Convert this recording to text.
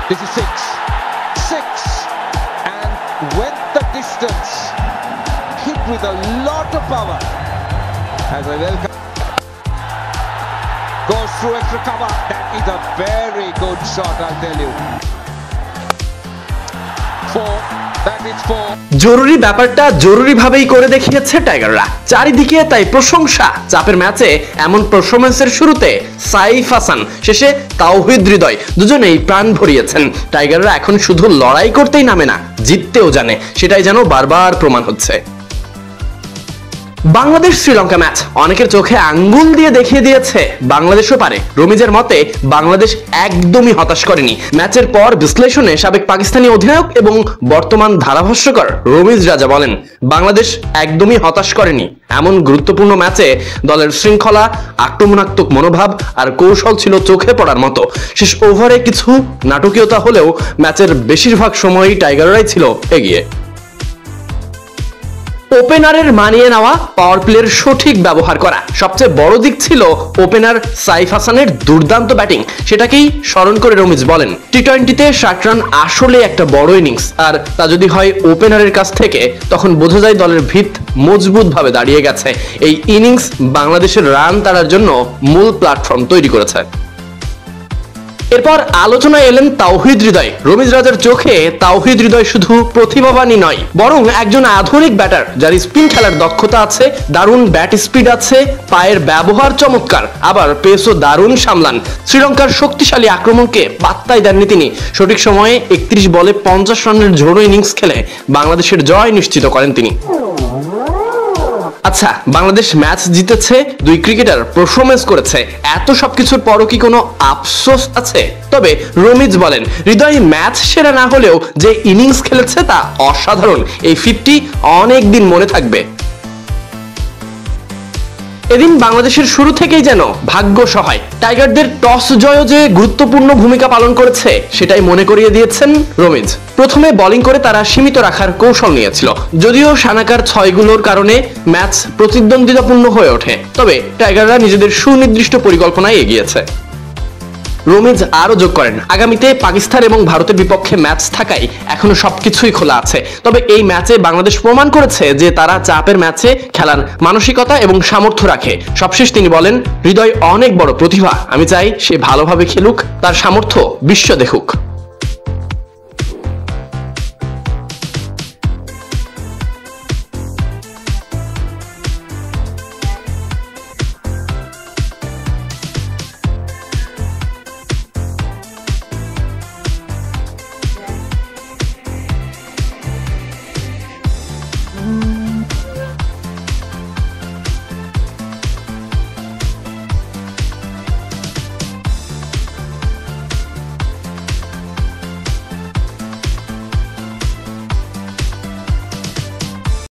This is six, and went the distance, hit with a lot of power. As I welcome, goes through extra cover. That is a very good shot, I'll tell you. Four. জরুরি ব্যাপারটা জরুরি ভাবেই করে দেখিয়েছে টাইগাররা, চারিদিকে তাই প্রশংসা। চাপের ম্যাচে এমন পারফরম্যান্সের শুরুতে সাইফ হাসান, শেষে তাওহিদ হৃদয় দুজনেই প্রাণ ভরিয়েছেন। টাইগাররা এখন শুধু লড়াই করতেই নামে না, জিততেও জানে, সেটাই যেন বারবার প্রমাণ হচ্ছে। বাংলাদেশ শ্রীলঙ্কা ম্যাচ অনেকের চোখে আঙ্গুল দিয়ে দেখিয়ে দিয়েছে বাংলাদেশও পারে। রমিজের মতে বাংলাদেশ একদমই হতাশ করেনি। ম্যাচের পর বিশ্লেষণে সাবেক পাকিস্তানি অধিনায়ক এবং বর্তমান ধারাভাষ্যকার রমিজ রাজা বলেন, বাংলাদেশ একদমই হতাশ করেনি। এমন গুরুত্বপূর্ণ ম্যাচে দলের শৃঙ্খলা, আক্রমণাত্মক মনোভাব আর কৌশল ছিল চোখে পড়ার মতো। শেষ ওভারে কিছু নাটকীয়তা হলেও ম্যাচের বেশিরভাগ সময়ই টাইগাররাই ছিল এগিয়ে। ওপেনারের মানিয়ে নেওয়া, পাওয়ার প্লের সঠিক ব্যবহার করা, সবচেয়ে বড় দিক ছিল ওপেনার সাইফ হাসানের দুর্দান্ত ব্যাটিং। সেটাকেই স্মরণ করে রমিজ বলেন, টি-20তে 60 রান আসলে একটা বড় ইনিংস, আর তা যদি হয় ওপেনারের কাছ থেকে, তখন বোঝা যায় দলের ভিত মজবুত ভাবে দাঁড়িয়ে গেছে। এই ইনিংস বাংলাদেশের রান তাড়ার জন্য মূল প্ল্যাটফর্ম তৈরি করেছে। এরপর আলোচনায় এলেন তাওহিদ হৃদয়। রমিজ রাজার চোখে তাওহিদ হৃদয় শুধু প্রতিভাবানই নয়, বরং একজন আধুনিক ব্যাটার, যার স্পিন খেলার দক্ষতা আছে, দারুণ ব্যাট স্পিড আছে, পায়ের ব্যবহার চমৎকার, আবার পেসও দারুণ সামলান। শ্রীলঙ্কার শক্তিশালী আক্রমণকে পাত্তাই দেননি তিনি। সঠিক সময়ে 31 বলে 50 রানের ঝোড়ো ইনিংস খেলে বাংলাদেশের জয় নিশ্চিত করেন তিনি। আচ্ছা, বাংলাদেশ ম্যাচ জিতেছে, দুই ক্রিকেটার পারফরমেন্স করেছে, এত সবকিছুর পরও কি কোনো আফসোস আছে? তবে রমিজ বলেন, হৃদয় ম্যাচ সেরা না হলেও যে ইনিংস খেলেছে তা অসাধারণ। এই ফিটটি অনেক দিন মনে থাকবে। এদিন বাংলাদেশের শুরু থেকেই যেন ভাগ্য সহায়। টাইগারদের টস জয় যে গুরুত্বপূর্ণ ভূমিকা পালন করেছে সেটাই মনে করিয়ে দিয়েছেন রমিজ। প্রথমে বোলিং করে তারা সীমিত রাখার কৌশল নিয়েছিল, যদিও সানাকার 6গুলোর কারণে ম্যাচ প্রতিদ্বন্দ্বিতাপূর্ণ হয়ে ওঠে। তবে টাইগাররা নিজেদের সুনির্দিষ্ট পরিকল্পনায় এগিয়েছে। রমিজ আরো যোগ করেন, আগামীতে পাকিস্তান এবং ভারতের বিপক্ষে ম্যাচ থাকায় এখনো সবকিছুই খোলা আছে। তবে এই ম্যাচে বাংলাদেশ প্রমাণ করেছে যে তারা চাপের ম্যাচে খেলার মানসিকতা এবং সামর্থ্য রাখে। সবশেষ তিনি বলেন, হৃদয় অনেক বড় প্রতিভা, আমি চাই সে ভালোভাবে খেলুক, তার সামর্থ্য বিশ্ব দেখুক।